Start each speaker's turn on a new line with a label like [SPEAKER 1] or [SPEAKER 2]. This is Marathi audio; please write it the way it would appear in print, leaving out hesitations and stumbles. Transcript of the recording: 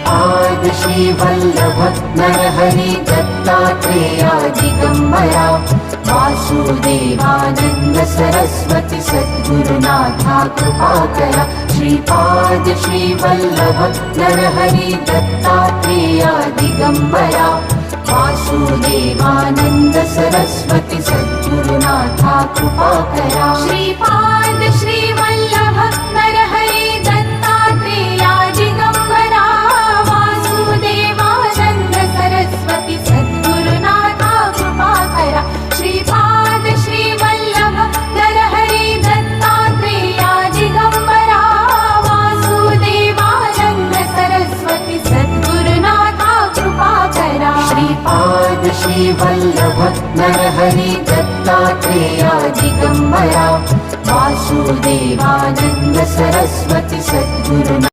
[SPEAKER 1] श्रीपाद श्रीवल्लभ नरहरि दत्तात्रेया दिगंबरा वासुदेवानंद सरस्वती सद्गुरुनाथा कृपाकरा श्रीपाद श्रीवल्लभ नरहरि दत्तात्रेया दिगंबरा वासुदेवानंद सरस्वती सद्गुरुनाथा कृपाकरा श्रीपाद श्रीवल्लभ नरहरि दत्तात्रेया दिगंबरा वासुदेवानंद सरस्वती सद्गुरुनाथा कृपाकरा श्रीपाद श्रीवल्लभ नरहरि दत्तात्रेया दिगंबरा वासुदेवानंद सरस्वती सद्गुरुनाथा कृपाकरा श्रीपाद श्रीवल्लभ नरहरि दत्तात्रेया दिगंबरा वासुदेवानंद सरस्वती सद्गुरुनाथा